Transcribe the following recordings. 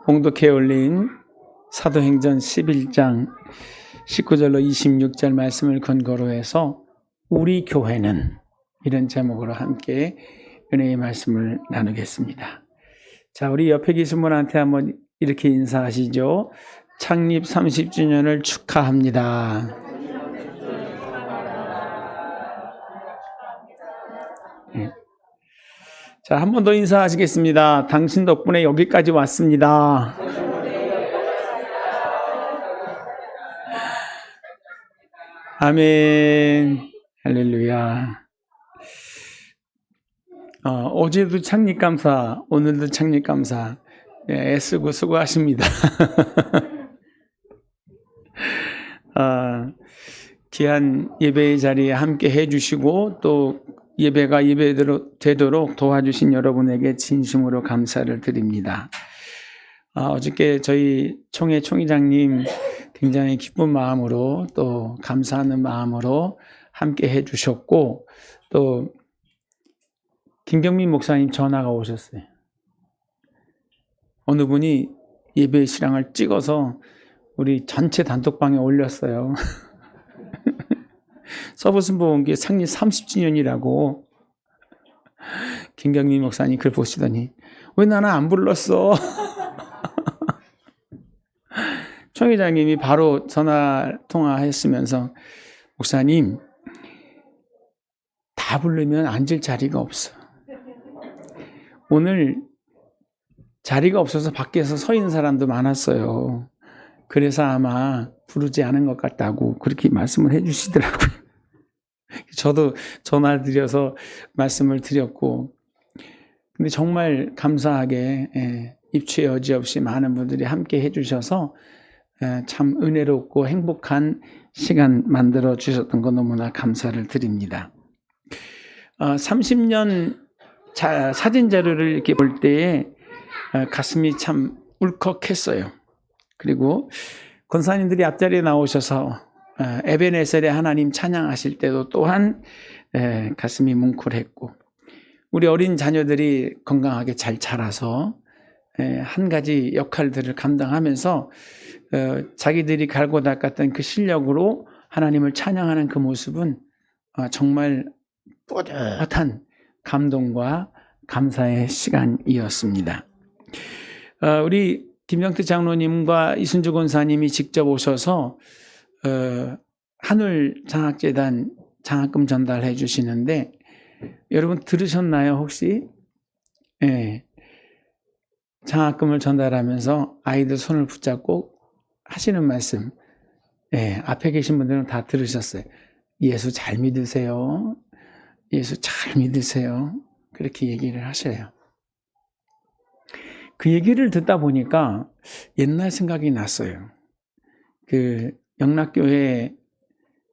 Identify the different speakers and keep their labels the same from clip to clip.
Speaker 1: 봉독해 올린 사도행전 11장 19절로 26절 말씀을 근거로 해서 우리 교회는 이런 제목으로 함께 은혜의 말씀을 나누겠습니다. 자, 우리 옆에 계신 분한테 한번 이렇게 인사하시죠. 창립 30주년을 축하합니다. 네. 자, 한 번 더 인사하시겠습니다. 당신 덕분에 여기까지 왔습니다. 아멘. 할렐루야. 어제도 창립감사, 오늘도 창립감사. 네, 애쓰고 수고하십니다. 귀한 예배의 자리에 함께 해주시고 또 예배가 예배대로 되도록 도와주신 여러분에게 진심으로 감사를 드립니다. 어저께 저희 총회 총회장님 굉장히 기쁜 마음으로 또 감사하는 마음으로 함께 해주셨고 또 김경민 목사님 전화가 오셨어요. 어느 분이 예배 실황을 찍어서 우리 전체 단톡방에 올렸어요. 서부순복음교회 창립 30주년이라고 김경민 목사님 글 보시더니 왜 나는 안 불렀어? 총회장님이 바로 전화 통화했으면서 목사님 다 부르면 앉을 자리가 없어. 오늘 자리가 없어서 밖에서 서 있는 사람도 많았어요. 그래서 아마 부르지 않은 것 같다고 그렇게 말씀을 해주시더라고요. 저도 전화 드려서 말씀을 드렸고 근데 정말 감사하게 입추의 여지 없이 많은 분들이 함께 해주셔서 참 은혜롭고 행복한 시간 만들어 주셨던 거 너무나 감사를 드립니다. 30년 사진 자료를 이렇게 볼 때에 가슴이 참 울컥했어요. 그리고 권사님들이 앞자리에 나오셔서 에베네셀의 하나님 찬양하실 때도 또한 가슴이 뭉클했고 우리 어린 자녀들이 건강하게 잘 자라서 한 가지 역할들을 감당하면서 자기들이 갈고 닦았던 그 실력으로 하나님을 찬양하는 그 모습은 정말 뿌듯한 감동과 감사의 시간이었습니다. 우리 김영태 장로님과 이순주 권사님이 직접 오셔서 한울장학재단 장학금 전달해 주시는데 여러분 들으셨나요 혹시? 네. 장학금을 전달하면서 아이들 손을 붙잡고 하시는 말씀 앞에 계신 분들은 다 들으셨어요. 예수 잘 믿으세요. 예수 잘 믿으세요. 그렇게 얘기를 하셔요. 그 얘기를 듣다 보니까 옛날 생각이 났어요. 그 영락교회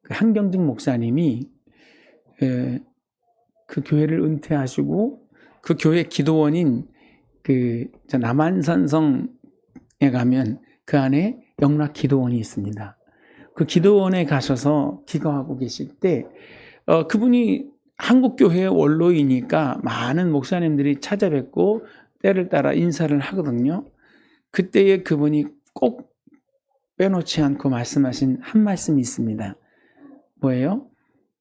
Speaker 1: 그 한경직 목사님이 그 교회를 은퇴하시고 그 교회 기도원인 그 남한산성에 가면 그 안에 영락 기도원이 있습니다. 그 기도원에 가셔서 기도하고 계실 때 그분이 한국교회의 원로이니까 많은 목사님들이 찾아뵙고 때를 따라 인사를 하거든요. 그때에 그분이 꼭 빼놓지 않고 말씀하신 한 말씀이 있습니다. 뭐예요?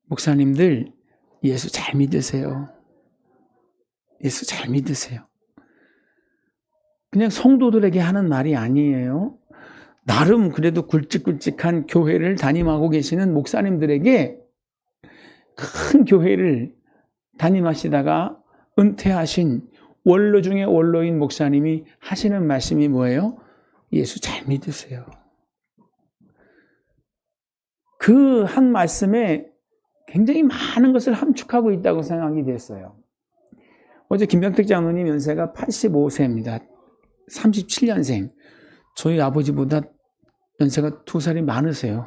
Speaker 1: 목사님들 예수 잘 믿으세요. 예수 잘 믿으세요. 그냥 성도들에게 하는 말이 아니에요. 나름 그래도 굵직굵직한 교회를 담임하고 계시는 목사님들에게 큰 교회를 담임하시다가 은퇴하신 원로 중에 원로인 목사님이 하시는 말씀이 뭐예요? 예수 잘 믿으세요. 그 한 말씀에 굉장히 많은 것을 함축하고 있다고 생각이 됐어요. 어제 김병택 장로님 연세가 85세입니다. 37년생. 저희 아버지보다 연세가 2살이 많으세요.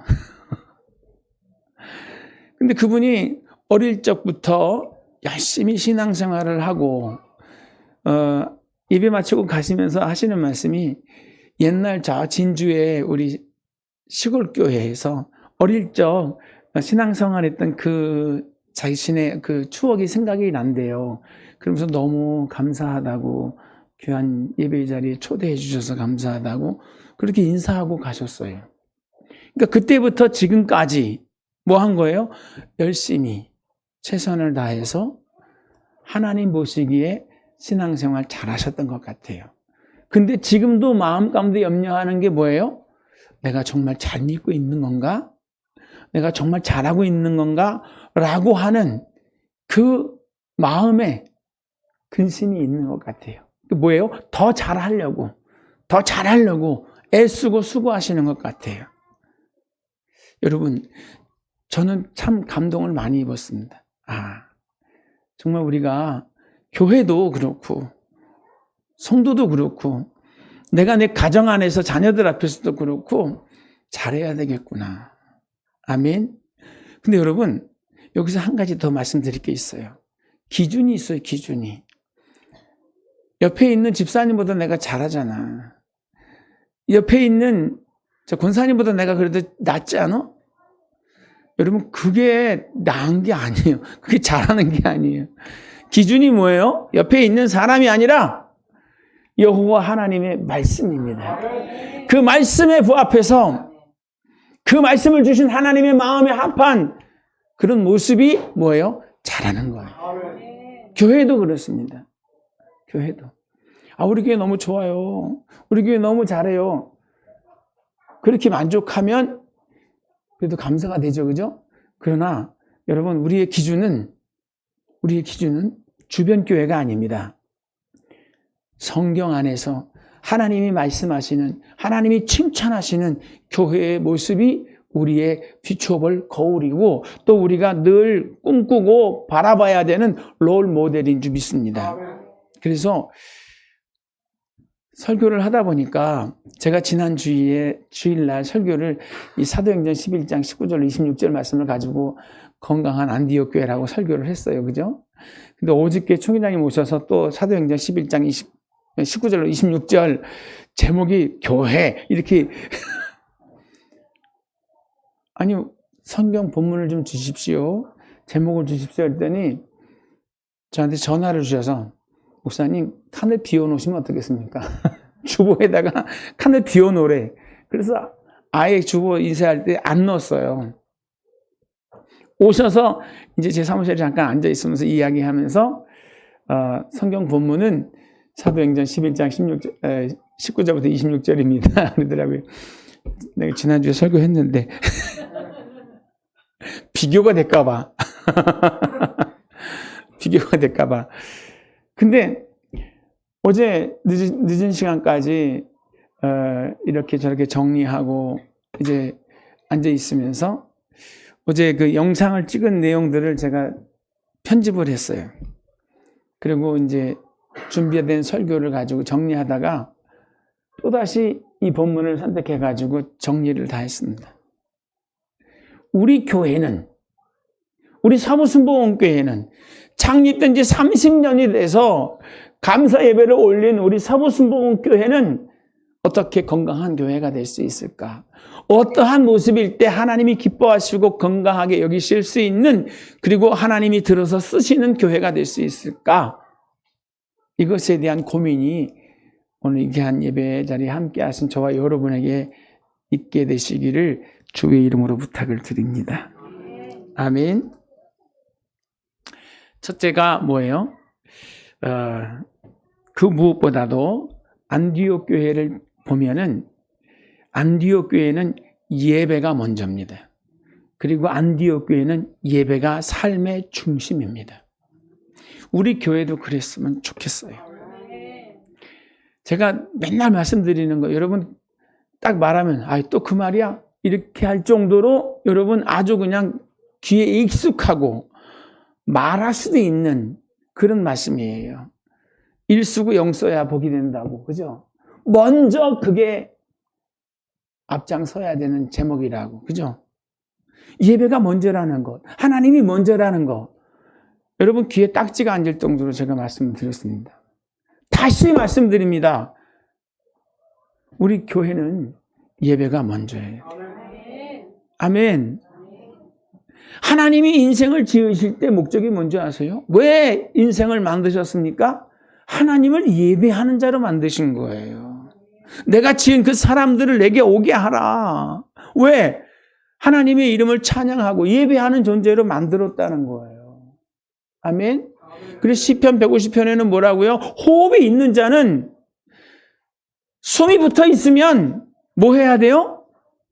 Speaker 1: 근데 그분이 어릴 적부터 열심히 신앙생활을 하고 예배 마치고 가시면서 하시는 말씀이 옛날 저 진주의 우리 시골교회에서 어릴 적 신앙생활했던 그 자신의 그 추억이 생각이 난대요. 그러면서 너무 감사하다고 귀한 예배 자리에 초대해 주셔서 감사하다고 그렇게 인사하고 가셨어요. 그러니까 그때부터 지금까지 뭐 한 거예요? 열심히 최선을 다해서 하나님 보시기에 신앙생활 잘하셨던 것 같아요. 근데 지금도 마음 가운데 염려하는 게 뭐예요? 내가 정말 잘 믿고 있는 건가? 내가 정말 잘하고 있는 건가? 라고 하는 그 마음에 근심이 있는 것 같아요. 뭐예요? 더 잘하려고 애쓰고 수고하시는 것 같아요. 여러분, 저는 참 감동을 많이 입었습니다. 정말 우리가 교회도 그렇고 성도도 그렇고 내가 내 가정 안에서 자녀들 앞에서도 그렇고 잘해야 되겠구나. 아멘. 근데 여러분, 여기서 한 가지 더 말씀드릴 게 있어요. 기준이 있어요, 기준이. 옆에 있는 집사님보다 내가 잘하잖아. 옆에 있는 저 권사님보다 내가 그래도 낫지 않아? 여러분, 그게 나은 게 아니에요. 그게 잘하는 게 아니에요. 기준이 뭐예요? 옆에 있는 사람이 아니라 여호와 하나님의 말씀입니다. 그 말씀에 부합해서 그 말씀을 주신 하나님의 마음에 합한 그런 모습이 뭐예요? 잘하는 거예요. 교회도 그렇습니다. 교회도. 우리 교회 너무 좋아요. 우리 교회 너무 잘해요. 그렇게 만족하면 그래도 감사가 되죠, 그죠? 그러나 여러분, 우리의 기준은 주변 교회가 아닙니다. 성경 안에서 하나님이 말씀하시는, 하나님이 칭찬하시는 교회의 모습이 우리의 비추어볼 거울이고 또 우리가 늘 꿈꾸고 바라봐야 되는 롤 모델인 줄 믿습니다. 그래서 설교를 하다 보니까 제가 지난 주일날 설교를 이 사도행전 11장 19절 26절 말씀을 가지고 건강한 안디옥 교회라고 설교를 했어요. 그죠? 근데 어저께 총회장님 오셔서 또 사도행전 11장 19절로 26절 제목이 교회 이렇게 아니 성경 본문을 좀 주십시오. 제목을 주십시오 했더니 저한테 전화를 주셔서 목사님 칸을 비워놓으시면 어떻겠습니까? 주보에다가 칸을 비워놓으래. 그래서 아예 주보 인쇄할 때 안 넣었어요. 오셔서 이제 제 사무실에 잠깐 앉아 있으면서 이야기하면서 성경 본문은 사도행전 11장 19절부터 26절입니다. 그러더라고요. 내가 지난주에 설교했는데 비교가 될까봐 비교가 될까봐. 근데 어제 늦은 시간까지 이렇게 저렇게 정리하고 이제 앉아 있으면서 어제 그 영상을 찍은 내용들을 제가 편집을 했어요. 그리고 이제 준비된 설교를 가지고 정리하다가 또다시 이 본문을 선택해 가지고 정리를 다 했습니다. 우리 교회는, 우리 사부순복음교회는 창립된 지 30년이 돼서 감사 예배를 올린 우리 사부순복음교회는 어떻게 건강한 교회가 될 수 있을까? 어떠한 모습일 때 하나님이 기뻐하시고 건강하게 여기실 수 있는, 그리고 하나님이 들어서 쓰시는 교회가 될 수 있을까? 이것에 대한 고민이 오늘 귀한 예배 자리에 함께 하신 저와 여러분에게 있게 되시기를 주의 이름으로 부탁을 드립니다. 아멘. 첫째가 뭐예요? 그 무엇보다도 안디옥 교회를 보면은 안디옥 교회는 예배가 먼저입니다. 그리고 안디옥 교회는 예배가 삶의 중심입니다. 우리 교회도 그랬으면 좋겠어요. 제가 맨날 말씀드리는 거 여러분 딱 말하면 또 그 말이야? 이렇게 할 정도로 여러분 아주 그냥 귀에 익숙하고 말할 수도 있는 그런 말씀이에요. 일수구 영써야 복이 된다고. 그죠? 먼저 그게 앞장서야 되는 제목이라고. 그죠? 예배가 먼저라는 것. 하나님이 먼저라는 것. 여러분 귀에 딱지가 앉을 정도로 제가 말씀을 드렸습니다. 다시 말씀드립니다. 우리 교회는 예배가 먼저예요. 아멘. 하나님이 인생을 지으실 때 목적이 뭔지 아세요? 왜 인생을 만드셨습니까? 하나님을 예배하는 자로 만드신 거예요. 내가 지은 그 사람들을 내게 오게 하라. 왜? 하나님의 이름을 찬양하고 예배하는 존재로 만들었다는 거예요. 아멘. 그래서 시편 150편에는 뭐라고요? 호흡이 있는 자는 숨이 붙어 있으면 뭐 해야 돼요?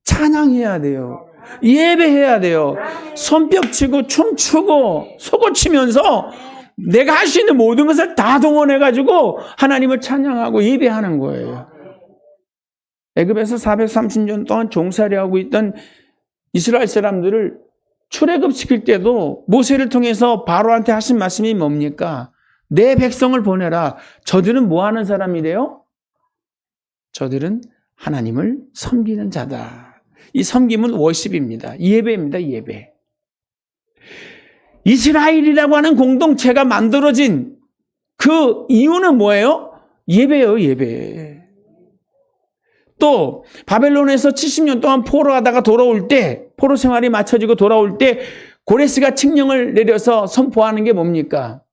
Speaker 1: 찬양해야 돼요. 예배해야 돼요. 손뼉 치고 춤추고 속옷 치면서 내가 할 수 있는 모든 것을 다 동원해가지고 하나님을 찬양하고 예배하는 거예요. 애굽에서 430년 동안 종살이하고 있던 이스라엘 사람들을 출애굽시킬 때도 모세를 통해서 바로한테 하신 말씀이 뭡니까? 내 백성을 보내라. 저들은 뭐 하는 사람이래요? 저들은 하나님을 섬기는 자다. 이 섬김은 워십입니다. 예배입니다. 예배. 이스라엘이라고 하는 공동체가 만들어진 그 이유는 뭐예요? 예배예요. 예배. 또 바벨론에서 70년 동안 포로하다가 돌아올 때, 포로 생활이 마쳐지고 돌아올 때 고레스가 칙령을 내려서 선포하는 게 뭡니까?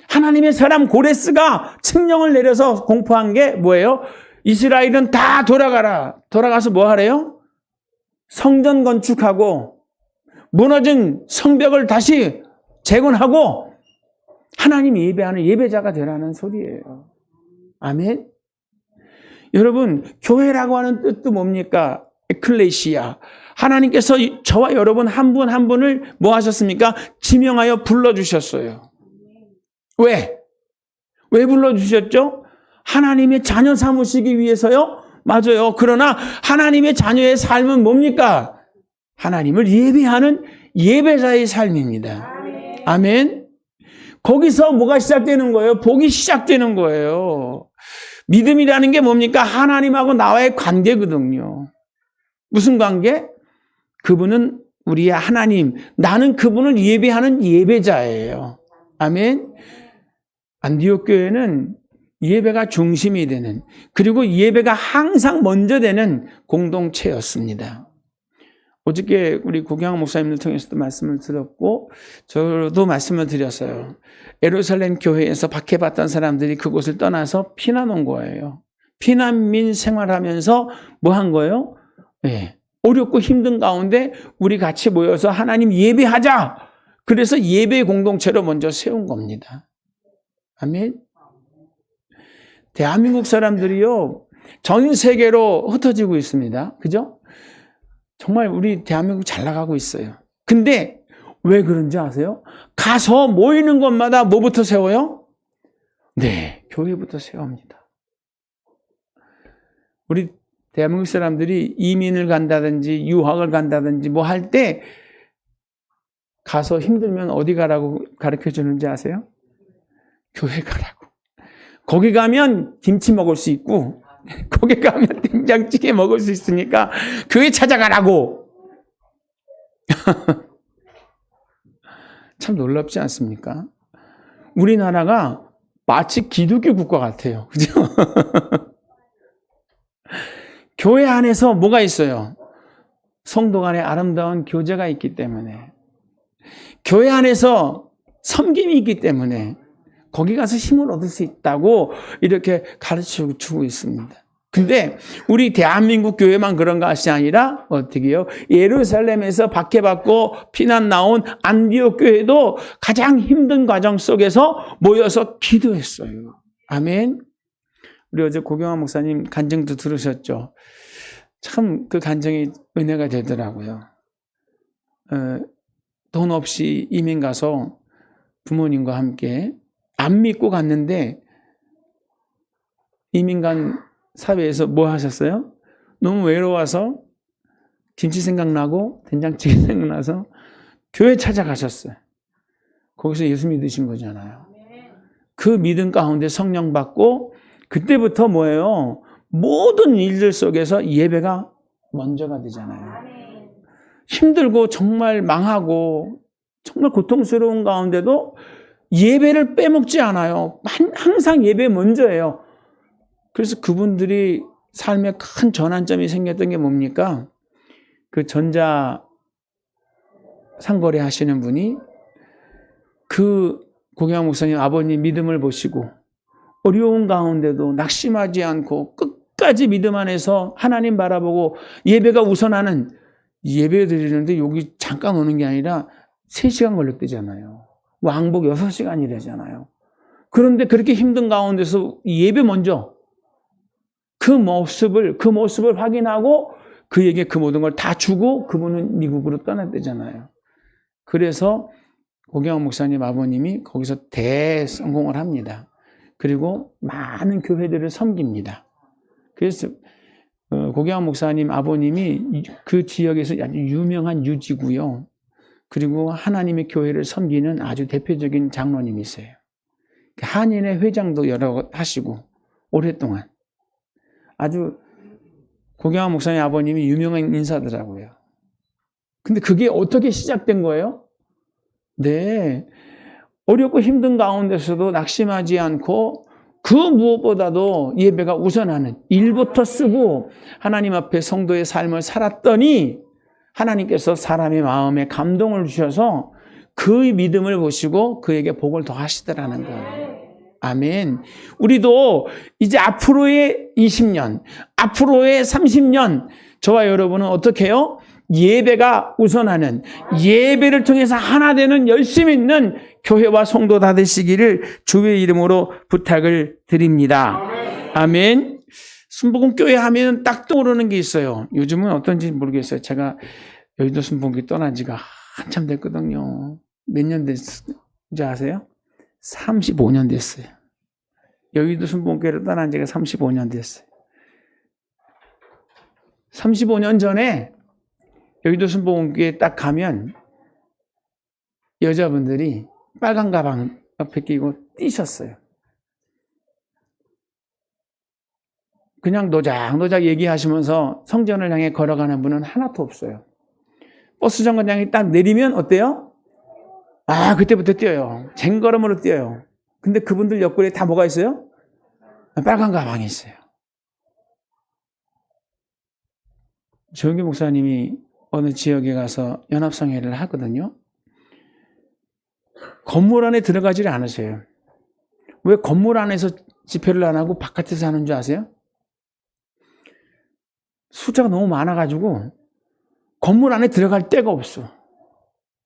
Speaker 1: 하나님의 사람 고레스가 칙령을 내려서 공포한 게 뭐예요? 이스라엘은 다 돌아가라. 돌아가서 뭐 하래요? 성전 건축하고 무너진 성벽을 다시 재건하고 하나님 예배하는 예배자가 되라는 소리예요. 아멘. 여러분, 교회라고 하는 뜻도 뭡니까? 에클레시아. 하나님께서 저와 여러분 한 분 한 분을 뭐 하셨습니까? 지명하여 불러주셨어요. 왜? 왜 불러주셨죠? 하나님의 자녀 삼으시기 위해서요? 맞아요. 그러나 하나님의 자녀의 삶은 뭡니까? 하나님을 예배하는 예배자의 삶입니다. 아멘. 거기서 뭐가 시작되는 거예요? 복이 시작되는 거예요. 믿음이라는 게 뭡니까? 하나님하고 나와의 관계거든요. 무슨 관계? 그분은 우리의 하나님, 나는 그분을 예배하는 예배자예요. 아멘. 안디옥 교회는 예배가 중심이 되는, 그리고 예배가 항상 먼저 되는 공동체였습니다. 어저께 우리 고경학 목사님을 통해서도 말씀을 들었고 저도 말씀을 드렸어요. 예루살렘 교회에서 박해받던 사람들이 그곳을 떠나서 피난 온 거예요. 피난민 생활하면서 뭐 한 거예요? 네. 어렵고 힘든 가운데 우리 같이 모여서 하나님 예배하자. 그래서 예배 공동체로 먼저 세운 겁니다. 아멘. 대한민국 사람들이요, 전 세계로 흩어지고 있습니다. 그죠? 정말 우리 대한민국 잘 나가고 있어요. 근데 왜 그런지 아세요? 가서 모이는 곳마다 뭐부터 세워요? 네, 교회부터 세웁니다. 우리 대한민국 사람들이 이민을 간다든지 유학을 간다든지 뭐 할 때 가서 힘들면 어디 가라고 가르쳐 주는지 아세요? 교회 가라고. 거기 가면 김치 먹을 수 있고 거기 가면 된장찌개 먹을 수 있으니까 교회 찾아가라고. 참 놀랍지 않습니까? 우리나라가 마치 기독교 국가 같아요. 그죠? 교회 안에서 뭐가 있어요? 성도 간의 아름다운 교제가 있기 때문에, 교회 안에서 섬김이 있기 때문에 거기 가서 힘을 얻을 수 있다고 이렇게 가르쳐 주고 있습니다. 근데 우리 대한민국 교회만 그런 것이 아니라 어떻게 해요? 예루살렘에서 박해받고 피난 나온 안디옥 교회도 가장 힘든 과정 속에서 모여서 기도했어요. 아멘. 우리 어제 고경환 목사님 간증도 들으셨죠? 참 그 간증이 은혜가 되더라고요. 돈 없이 이민 가서 부모님과 함께 안 믿고 갔는데 이민 간 사회에서 뭐 하셨어요? 너무 외로워서 김치 생각나고 된장찌개 생각나서 교회 찾아가셨어요. 거기서 예수 믿으신 거잖아요. 그 믿음 가운데 성령 받고 그때부터 뭐예요? 모든 일들 속에서 예배가 먼저가 되잖아요. 힘들고 정말 망하고 정말 고통스러운 가운데도 예배를 빼먹지 않아요. 항상 예배 먼저예요. 그래서 그분들이 삶에 큰 전환점이 생겼던 게 뭡니까? 그 전자 상거래 하시는 분이 그 고경환 목사님 아버님 믿음을 보시고 어려운 가운데도 낙심하지 않고 끝까지 믿음 안에서 하나님 바라보고 예배가 우선하는, 예배 드리는데 여기 잠깐 오는 게 아니라 3시간 걸렸대잖아요. 왕복 6시간이래잖아요. 그런데 그렇게 힘든 가운데서 예배 먼저 그 모습을 확인하고 그에게 그 모든 걸 다 주고 그분은 미국으로 떠났대잖아요. 그래서 고경환 목사님 아버님이 거기서 대성공을 합니다. 그리고 많은 교회들을 섬깁니다. 그래서 고경환 목사님 아버님이 그 지역에서 아주 유명한 유지고요. 그리고 하나님의 교회를 섬기는 아주 대표적인 장로님이세요. 한인의 회장도 여러 하시고 오랫동안 아주 고경환 목사님 아버님이 유명한 인사더라고요. 근데 그게 어떻게 시작된 거예요? 네, 어렵고 힘든 가운데서도 낙심하지 않고 그 무엇보다도 예배가 우선하는 일부터 쓰고 하나님 앞에 성도의 삶을 살았더니 하나님께서 사람의 마음에 감동을 주셔서 그의 믿음을 보시고 그에게 복을 더하시더라는 거예요. 아멘. 우리도 이제 앞으로의 20년, 앞으로의 30년 저와 여러분은 어떻게 해요? 예배가 우선하는, 예배를 통해서 하나 되는 열심 있는 교회와 성도 다 되시기를 주의 이름으로 부탁을 드립니다. 아멘. 순복음교회 하면 딱 떠오르는 게 있어요. 요즘은 어떤지 모르겠어요. 제가 여의도 순복음교회 떠난 지가 한참 됐거든요. 몇 년 됐는지 아세요? 35년 됐어요. 여의도 순복음교회를 떠난 지가 35년 됐어요. 35년 전에 여의도 순복음교회에 딱 가면 여자분들이 빨간 가방 옆에 끼고 뛰셨어요. 그냥 노작노작 얘기하시면서 성전을 향해 걸어가는 분은 하나도 없어요. 버스 정거장이 딱 내리면 어때요? 아, 그때부터 뛰어요. 쟁걸음으로 뛰어요. 근데 그분들 옆구리에 다 뭐가 있어요? 빨간 가방이 있어요. 조영기 목사님이 어느 지역에 가서 연합성회를 하거든요. 건물 안에 들어가지를 않으세요. 왜 건물 안에서 집회를 안 하고 바깥에서 하는 줄 아세요? 숫자가 너무 많아가지고 건물 안에 들어갈 데가 없어.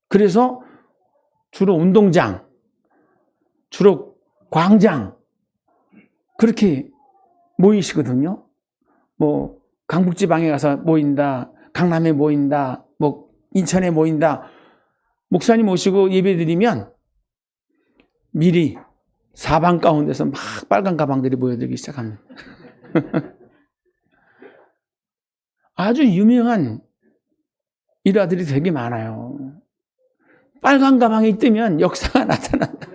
Speaker 1: 그래서 주로 운동장, 주로 광장 그렇게 모이시거든요. 뭐 강북지방에 가서 모인다, 강남에 모인다, 뭐 인천에 모인다. 목사님 모시고 예배드리면 미리 사방 가운데서 막 빨간 가방들이 모여들기 시작합니다. 아주 유명한 일화들이 되게 많아요. 빨간 가방이 뜨면 역사가 나타난다.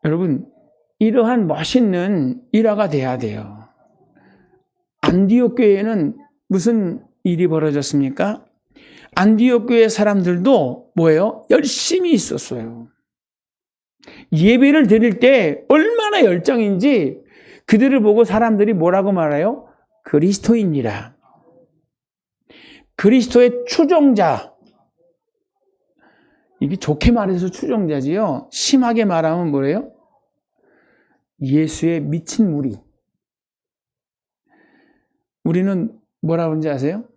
Speaker 1: 여러분, 이러한 멋있는 일화가 돼야 돼요. 안디옥 교회에는 무슨 일이 벌어졌습니까? 안디옥 교회 사람들도 뭐예요? 열심히 있었어요. 예배를 드릴 때 얼마나 열정인지 그들을 보고 사람들이 뭐라고 말해요? 그리스도인이라. 그리스도의 추종자. 이게 좋게 말해서 추종자지요. 심하게 말하면 뭐래요? 예수의 미친 무리. 우리는 뭐라고 하는지 아세요?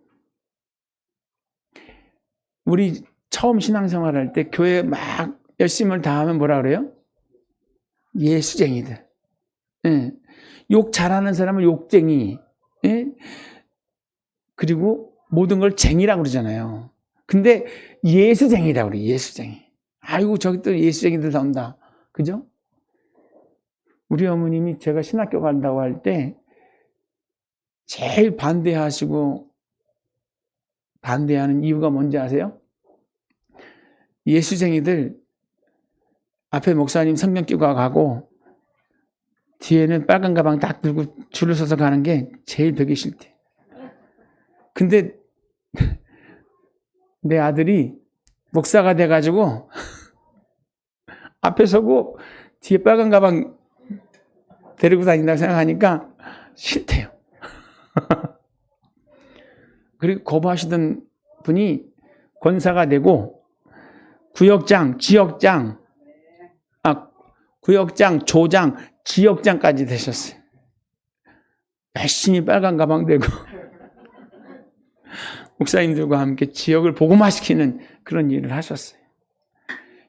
Speaker 1: 우리 처음 신앙생활 할 때 교회 막 열심을 다하면 뭐라 그래요? 예수쟁이들. 예. 욕 잘하는 사람은 욕쟁이. 예? 그리고 모든 걸 쟁이라고 그러잖아요. 근데 예수쟁이라고 그래요. 예수쟁이. 아이고 저기 또 예수쟁이들 나온다. 그죠? 우리 어머님이 제가 신학교 간다고 할 때 제일 반대하는 이유가 뭔지 아세요? 예수쟁이들 앞에 목사님 성경 끼고 가고 뒤에는 빨간 가방 딱 들고 줄을 서서 가는 게 제일 되기 싫대. 근데 내 아들이 목사가 돼가지고 앞에 서고 뒤에 빨간 가방 데리고 다닌다고 생각하니까 싫대요. 그리고 거부하시던 분이 권사가 되고 구역장, 지역장, 구역장, 조장, 지역장까지 되셨어요. 열심히 빨간 가방 들고 목사님들과 함께 지역을 복음화시키는 그런 일을 하셨어요.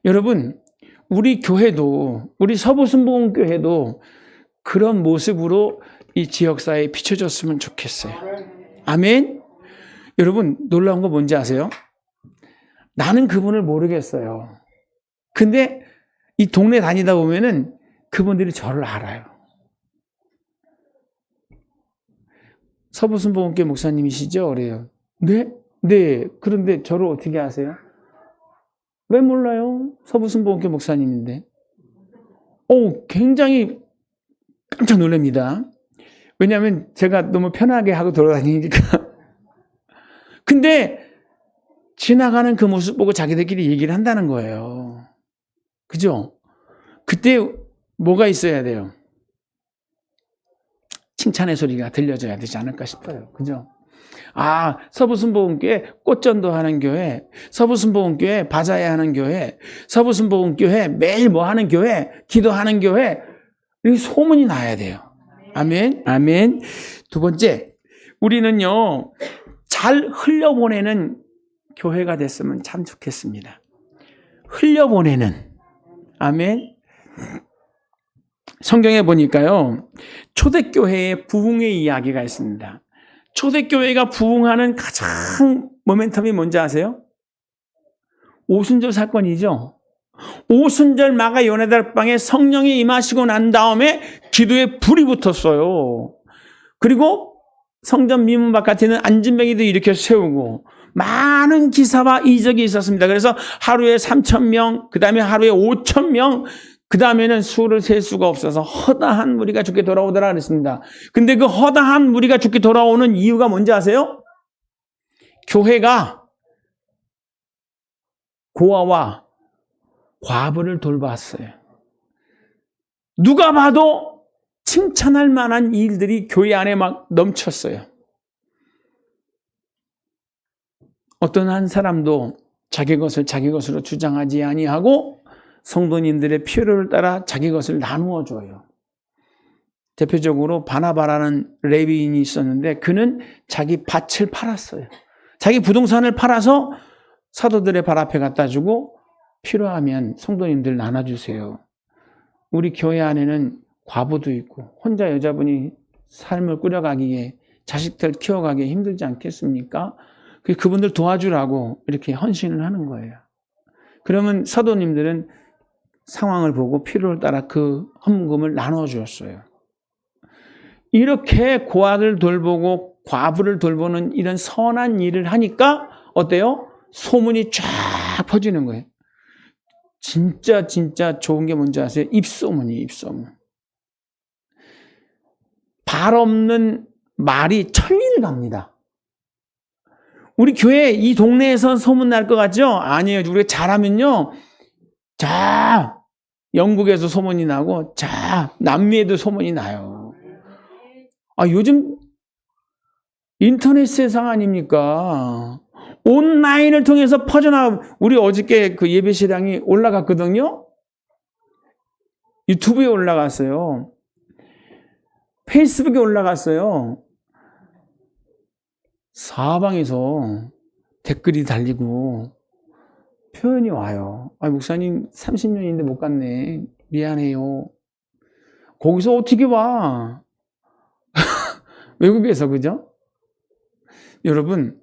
Speaker 1: 여러분, 우리 교회도, 우리 서부순복음교회도 그런 모습으로 이 지역사회에 비춰졌으면 좋겠어요. 아멘? 여러분, 놀라운 거 뭔지 아세요? 나는 그분을 모르겠어요. 근데 이 동네 다니다 보면은 그분들이 저를 알아요. 서부순복음교회 목사님이시죠? 그래요. 네? 네. 그런데 저를 어떻게 아세요? 왜 몰라요? 서부순복음교회 목사님인데. 굉장히 깜짝 놀랍니다. 왜냐하면 제가 너무 편하게 하고 돌아다니니까. 근데 지나가는 그 모습 보고 자기들끼리 얘기를 한다는 거예요. 그죠? 그때 뭐가 있어야 돼요? 칭찬의 소리가 들려줘야 되지 않을까 싶어요. 그죠? 서부순복음교회 꽃전도 하는 교회, 서부순복음교회 바자회 하는 교회, 서부순복음교회 매일 뭐 하는 교회, 기도하는 교회, 이렇게 소문이 나야 돼요. 아멘, 아멘. 두 번째, 우리는요, 잘 흘려보내는 교회가 됐으면 참 좋겠습니다. 흘려보내는. 아멘. 성경에 보니까요, 초대교회의 부흥의 이야기가 있습니다. 초대교회가 부흥하는 가장 모멘텀이 뭔지 아세요? 오순절 사건이죠. 오순절 마가 연회달방에 성령이 임하시고 난 다음에 기도에 불이 붙었어요. 그리고 성전 미문 바깥에 있는 안진뱅이도 일으켜 세우고 많은 기사와 이적이 있었습니다. 그래서 하루에 3,000명, 그 다음에 하루에 5,000명, 그 다음에는 수를 셀 수가 없어서 허다한 무리가 죽게 돌아오더라 그랬습니다. 근데 그 허다한 무리가 죽게 돌아오는 이유가 뭔지 아세요? 교회가 고아와 과부를 돌봤어요. 누가 봐도 칭찬할 만한 일들이 교회 안에 막 넘쳤어요. 어떤 한 사람도 자기 것을 자기 것으로 주장하지 아니하고 성도님들의 필요를 따라 자기 것을 나누어 줘요. 대표적으로 바나바라는 레위인이 있었는데 그는 자기 밭을 팔았어요. 자기 부동산을 팔아서 사도들의 발 앞에 갖다 주고 필요하면 성도님들 나눠주세요. 우리 교회 안에는 과부도 있고 혼자 여자분이 삶을 꾸려가기에 자식들 키워가기에 힘들지 않겠습니까? 그분들 도와주라고 이렇게 헌신을 하는 거예요. 그러면 사도님들은 상황을 보고 필요를 따라 그 헌금을 나눠주었어요. 이렇게 고아를 돌보고 과부를 돌보는 이런 선한 일을 하니까 어때요? 소문이 쫙 퍼지는 거예요. 진짜 좋은 게 뭔지 아세요? 입소문이에요. 입소문. 발 없는 말이 천리를 갑니다. 우리 교회 이 동네에서 소문 날 것 같죠? 아니에요. 우리가 잘하면요. 영국에서 소문이 나고 남미에도 소문이 나요. 요즘 인터넷 세상 아닙니까? 온라인을 통해서 퍼져나가. 우리 어저께 그 예배시장이 올라갔거든요. 유튜브에 올라갔어요. 페이스북에 올라갔어요. 사방에서 댓글이 달리고 표현이 와요. 목사님 30년인데 못 갔네. 미안해요. 거기서 어떻게 와? 외국에서, 그죠? 여러분,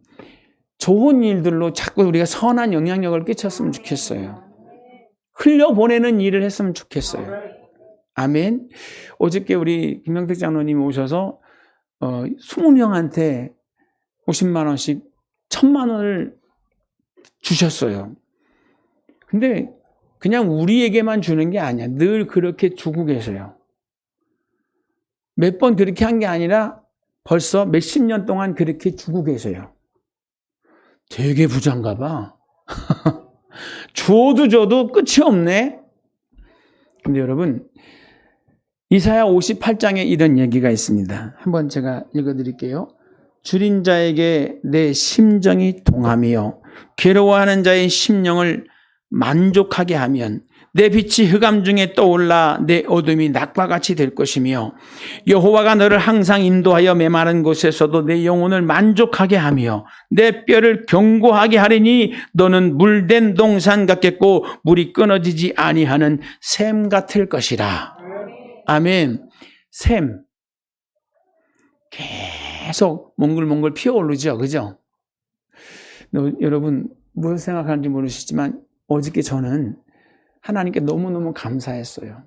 Speaker 1: 좋은 일들로 자꾸 우리가 선한 영향력을 끼쳤으면 좋겠어요. 흘려보내는 일을 했으면 좋겠어요. 아멘. 어저께 우리 김명택 장로님이 오셔서 20명한테 50만 원씩 1,000만 원을 주셨어요. 근데 그냥 우리에게만 주는 게 아니야. 늘 그렇게 주고 계세요. 몇 번 그렇게 한 게 아니라 벌써 몇십 년 동안 그렇게 주고 계세요. 되게 부자인가 봐. 줘도 끝이 없네. 근데 여러분, 이사야 58장에 이런 얘기가 있습니다. 한번 제가 읽어드릴게요. 줄인 자에게 내 심정이 동하며 괴로워하는 자의 심령을 만족하게 하면 내 빛이 흑암 중에 떠올라 내 어둠이 낮과 같이 될 것이며 여호와가 너를 항상 인도하여 메마른 곳에서도 내 영혼을 만족하게 하며 내 뼈를 견고하게 하리니 너는 물된 동산 같겠고 물이 끊어지지 아니하는 샘 같을 것이라. 아멘. 샘. 계속 몽글몽글 피어오르죠. 그죠? 여러분 무슨 생각하는지 모르시지만 어저께 저는 하나님께 너무너무 감사했어요.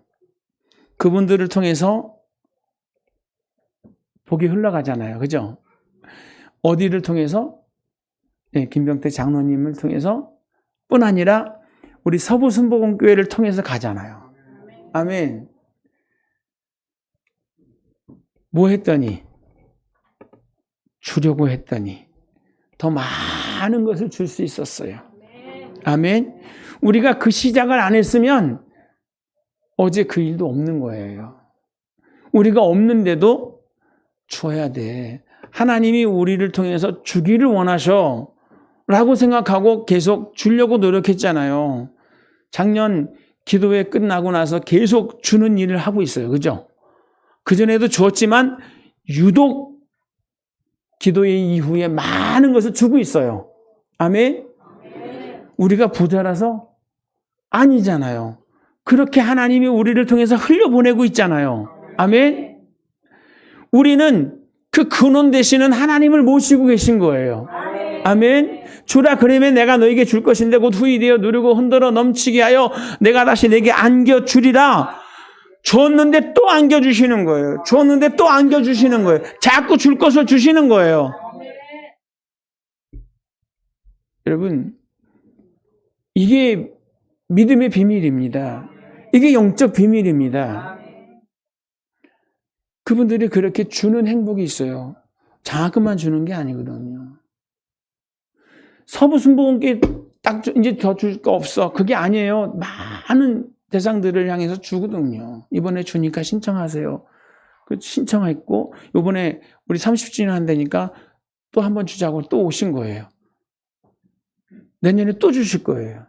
Speaker 1: 그분들을 통해서 복이 흘러가잖아요. 그죠? 어디를 통해서? 네, 김병태 장로님을 통해서 뿐 아니라 우리 서부순복음교회를 통해서 가잖아요. 아멘. 뭐 했더니? 주려고 했더니 더 많은 것을 줄 수 있었어요. 아멘. 우리가 그 시작을 안 했으면 어제 그 일도 없는 거예요. 우리가 없는데도 줘야 돼. 하나님이 우리를 통해서 주기를 원하셔 라고 생각하고 계속 주려고 노력했잖아요. 작년 기도회 끝나고 나서 계속 주는 일을 하고 있어요. 그죠? 그전에도 주었지만 유독 기도회 이후에 많은 것을 주고 있어요. 아멘. 우리가 부자라서 아니잖아요. 그렇게 하나님이 우리를 통해서 흘려보내고 있잖아요. 아멘. 우리는 그 근원 되시는 하나님을 모시고 계신 거예요. 아멘. 주라 그러면 내가 너에게 줄 것인데 곧 후이 되어 누르고 흔들어 넘치게 하여 내가 다시 내게 안겨주리라. 줬는데 또 안겨주시는 거예요. 줬는데 또 안겨주시는 거예요. 자꾸 줄 것을 주시는 거예요. 여러분, 이게 믿음의 비밀입니다. 이게 영적 비밀입니다. 그분들이 그렇게 주는 행복이 있어요. 장학금만 주는 게 아니거든요. 서부순복음교회 딱 이제 더 줄 거 없어. 그게 아니에요. 많은 대상들을 향해서 주거든요. 이번에 주니까 신청하세요. 그 신청했고 이번에 우리 30주년 한다니까 또 한 번 주자고 또 오신 거예요. 내년에 또 주실 거예요.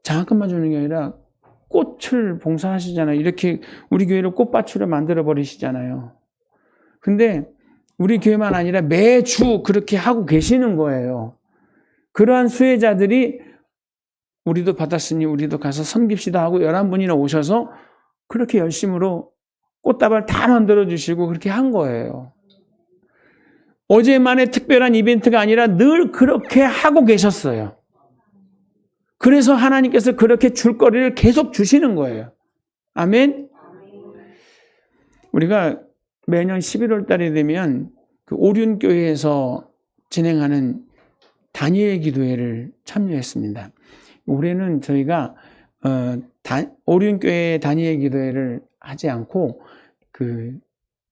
Speaker 1: 장학금만 주는 게 아니라 꽃을 봉사하시잖아요. 이렇게 우리 교회를 꽃밭으로 만들어 버리시잖아요. 근데 우리 교회만 아니라 매주 그렇게 하고 계시는 거예요. 그러한 수혜자들이 우리도 받았으니 우리도 가서 섬깁시다 하고 11분이나 오셔서 그렇게 열심으로 꽃다발 다 만들어 주시고 그렇게 한 거예요. 어제만의 특별한 이벤트가 아니라 늘 그렇게 하고 계셨어요. 그래서 하나님께서 그렇게 줄거리를 계속 주시는 거예요. 아멘. 우리가 매년 11월 달이 되면 그 오륜교회에서 진행하는 다니엘 기도회를 참여했습니다. 올해는 저희가 오륜교회 다니엘 기도회를 하지 않고 그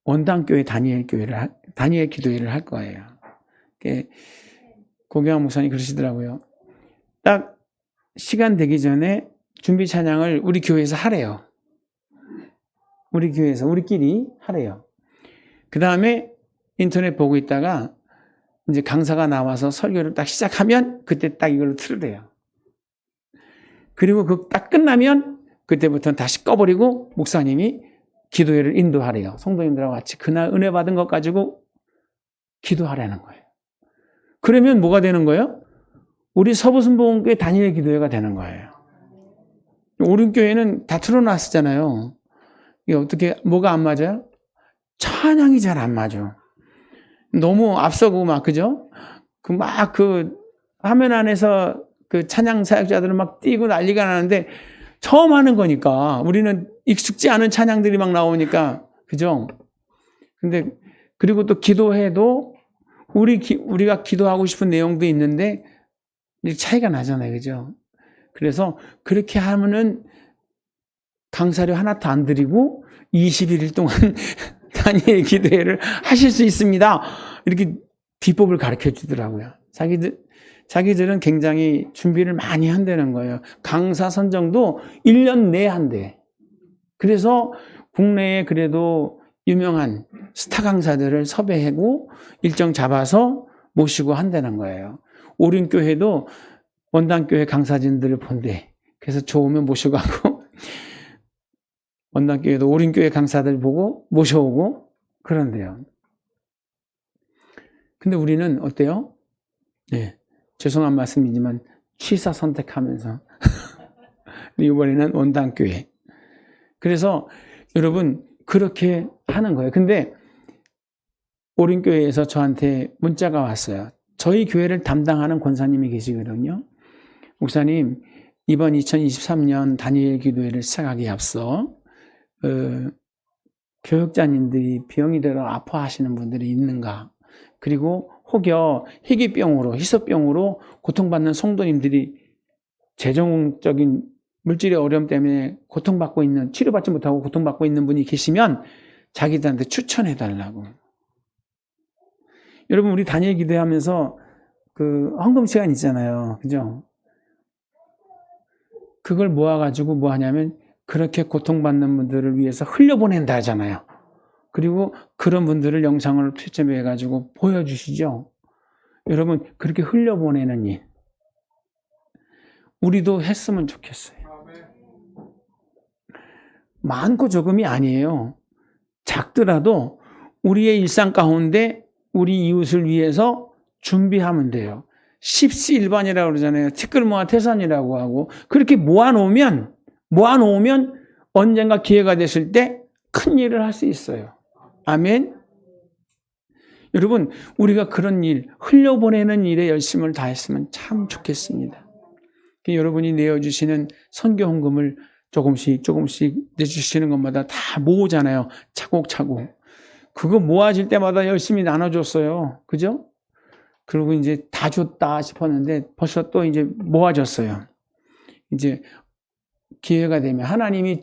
Speaker 1: 원당교회 다니엘 기도회를 할 거예요. 고경환 목사님 그러시더라고요. 딱 시간 되기 전에 준비 찬양을 우리 교회에서 하래요. 우리 교회에서 우리끼리 하래요. 그 다음에 인터넷 보고 있다가 이제 강사가 나와서 설교를 딱 시작하면 그때 딱 이걸 틀으래요. 그리고 그 딱 끝나면 그때부터는 다시 꺼버리고 목사님이 기도회를 인도하래요. 성도님들하고 같이 그날 은혜 받은 것 가지고 기도하라는 거예요. 그러면 뭐가 되는 거예요? 우리 서부순복음교회 다니엘 기도회가 되는 거예요. 오륜교회는 다 틀어놨었잖아요. 이게 어떻게 뭐가 안 맞아요? 찬양이 잘 안 맞아. 너무 앞서고 막 그죠? 그 화면 안에서 그 찬양 사역자들은 막 뛰고 난리가 나는데 처음 하는 거니까 우리는 익숙지 않은 찬양들이 막 나오니까 그죠? 근데 그리고 또 기도해도 우리가 기도하고 싶은 내용도 있는데 차이가 나잖아요. 그죠? 그래서 그렇게 하면은 강사료 하나도 안 드리고 21일 동안 다니엘 기도회를 하실 수 있습니다. 이렇게 비법을 가르쳐 주더라고요. 자기들은 굉장히 준비를 많이 한다는 거예요. 강사 선정도 1년 내에 한대. 그래서 국내에 그래도 유명한 스타 강사들을 섭외하고 일정 잡아서 모시고 한다는 거예요. 오륜교회도 원당교회 강사진들을 본대. 그래서 좋으면 모시고 가고 원당교회도 오륜교회 강사들 보고 모셔오고 그런데요. 근데 우리는 어때요? 네, 죄송한 말씀이지만 취사 선택하면서 이번에는 원당교회. 그래서 여러분 그렇게 하는 거예요. 근데 오륜교회에서 저한테 문자가 왔어요. 저희 교회를 담당하는 권사님이 계시거든요. 목사님, 이번 2023년 다니엘 기도회를 시작하기에 앞서 교역자님들이 병이 들어 아파하시는 분들이 있는가? 그리고 혹여 희귀병으로, 희소병으로 고통받는 성도님들이 재정적인 물질의 어려움 때문에 고통받고 있는, 치료받지 못하고 고통받고 있는 분이 계시면 자기들한테 추천해달라고. 여러분, 우리 다니엘 기도하면서 그 헌금 시간 있잖아요. 그죠? 그걸 모아가지고 뭐 하냐면 그렇게 고통받는 분들을 위해서 흘려보낸다 하잖아요. 그리고 그런 분들을 영상을 채점해가지고 보여주시죠. 여러분, 그렇게 흘려보내는 일. 우리도 했으면 좋겠어요. 많고 조금이 아니에요. 작더라도 우리의 일상 가운데 우리 이웃을 위해서 준비하면 돼요. 십시일반이라고 그러잖아요. 티끌모아 태산이라고 하고 그렇게 모아놓으면 언젠가 기회가 됐을 때 큰 일을 할 수 있어요. 아멘. 여러분, 우리가 그런 일, 흘려보내는 일에 열심을 다했으면 참 좋겠습니다. 여러분이 내어주시는 선교 헌금을 조금씩 내주시는 것마다 다 모으잖아요. 차곡차곡. 그거 모아질 때마다 열심히 나눠줬어요. 그죠? 그리고 이제 다 줬다 싶었는데 벌써 또 이제 모아졌어요. 이제 기회가 되면 하나님이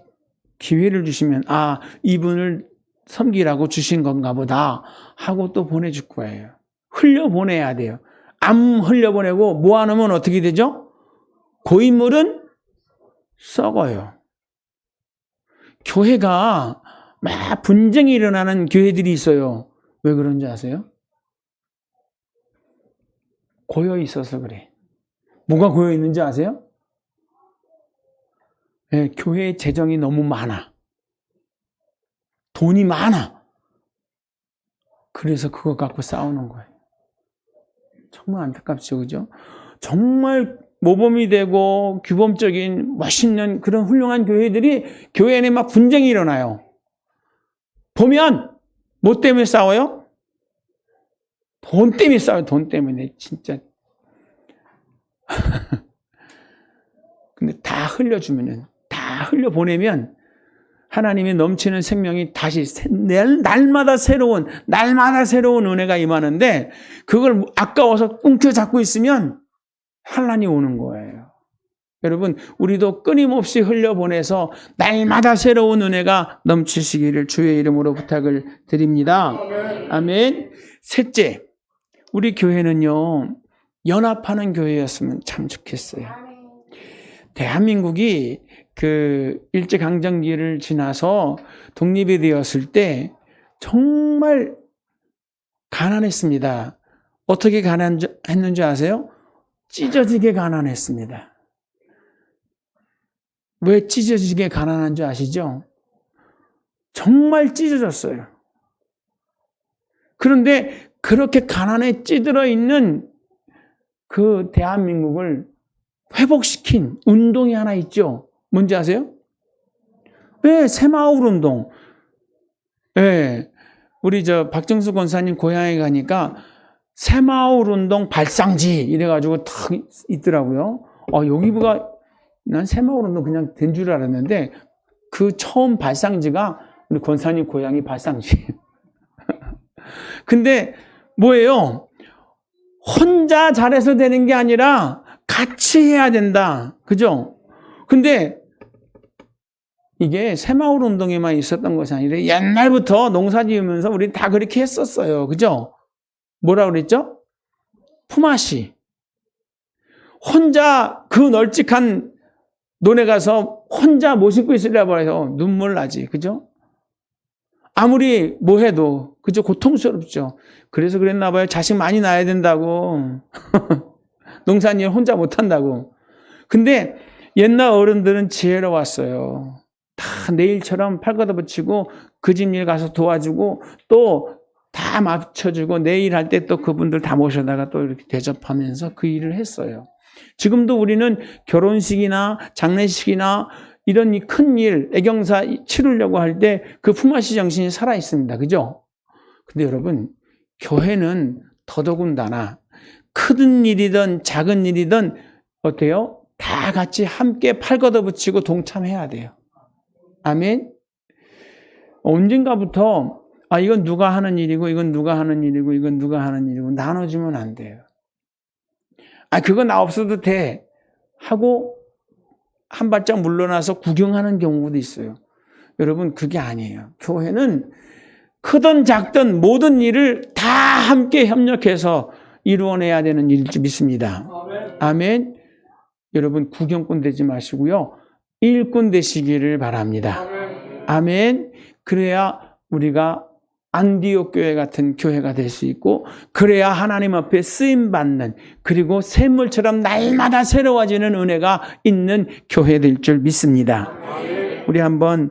Speaker 1: 기회를 주시면 아, 이분을 섬기라고 주신 건가 보다 하고 또 보내줄 거예요. 흘려보내야 돼요. 안 흘려보내고 모아놓으면 어떻게 되죠? 고인물은 썩어요. 교회가 막 분쟁이 일어나는 교회들이 있어요. 왜 그런지 아세요? 고여 있어서 그래. 뭐가 고여 있는지 아세요? 네, 교회의 재정이 너무 많아. 돈이 많아. 그래서 그거 갖고 싸우는 거예요. 정말 안타깝죠, 그죠? 정말 모범이 되고 규범적인 멋있는 그런 훌륭한 교회들이 교회 안에 막 분쟁이 일어나요. 보면 뭐 때문에 싸워요? 돈 때문에 싸워요. 돈 때문에 진짜. 근데 다 흘려보내면 하나님의 넘치는 생명이 다시 날마다 새로운 은혜가 임하는데 그걸 아까워서 움켜잡고 있으면 환난이 오는 거예요. 여러분, 우리도 끊임없이 흘려보내서 날마다 새로운 은혜가 넘치시기를 주의 이름으로 부탁을 드립니다. 아멘. 셋째, 우리 교회는요, 연합하는 교회였으면 참 좋겠어요. 대한민국이 그 일제강점기를 지나서 독립이 되었을 때 정말 가난했습니다. 어떻게 가난했는지 아세요? 찢어지게 가난했습니다. 왜 찢어지게 가난한 줄 아시죠? 정말 찢어졌어요. 그런데 그렇게 가난에 찌들어 있는 그 대한민국을 회복시킨 운동이 하나 있죠. 뭔지 아세요? 네, 새마을 운동. 네, 우리 박정수 권사님 고향에 가니까 새마을 운동 발상지 이래가지고 탁 있더라고요. 여기가 난 새마을 운동 그냥 된 줄 알았는데 그 처음 발상지가 우리 권사님 고향이 발상지. 근데 뭐예요? 혼자 잘해서 되는 게 아니라 같이 해야 된다. 그죠? 근데 이게 새마을 운동에만 있었던 것이 아니라 옛날부터 농사 지으면서 우리 다 그렇게 했었어요. 그죠? 뭐라고 그랬죠? 품앗이. 혼자 그 널찍한 논에 가서 혼자 못 심고 있으려고 해서 눈물 나지. 그죠? 아무리 뭐 해도, 그죠? 고통스럽죠. 그래서 그랬나 봐요. 자식 많이 낳아야 된다고. 농사일 혼자 못 한다고. 근데 옛날 어른들은 지혜로웠어요. 다 내일처럼 팔 걷어붙이고 그 집 일 가서 도와주고 또 다 맞춰주고 내일 할 때 또 그분들 다 모셔다가 또 이렇게 대접하면서 그 일을 했어요. 지금도 우리는 결혼식이나 장례식이나 이런 큰 일, 애경사 치르려고 할 때 그 품앗이 정신이 살아 있습니다. 그죠? 근데 여러분, 교회는 더더군다나 큰 일이든 작은 일이든 어때요? 다 같이 함께 팔 걷어붙이고 동참해야 돼요. 아멘. 언젠가부터 이건 누가 하는 일이고 이건 누가 하는 일이고 이건 누가 하는 일이고 나눠주면 안 돼요. 그거 나 없어도 돼 하고 한 발짝 물러나서 구경하는 경우도 있어요. 여러분, 그게 아니에요. 교회는 크든 작든 모든 일을 다 함께 협력해서 이루어내야 되는 일일 줄 믿습니다. 아멘. 여러분, 구경꾼 되지 마시고요. 일꾼 되시기를 바랍니다. 아멘. 그래야 우리가 안디옥 교회 같은 교회가 될 수 있고, 그래야 하나님 앞에 쓰임받는, 그리고 샘물처럼 날마다 새로워지는 은혜가 있는 교회 될 줄 믿습니다. 우리 한번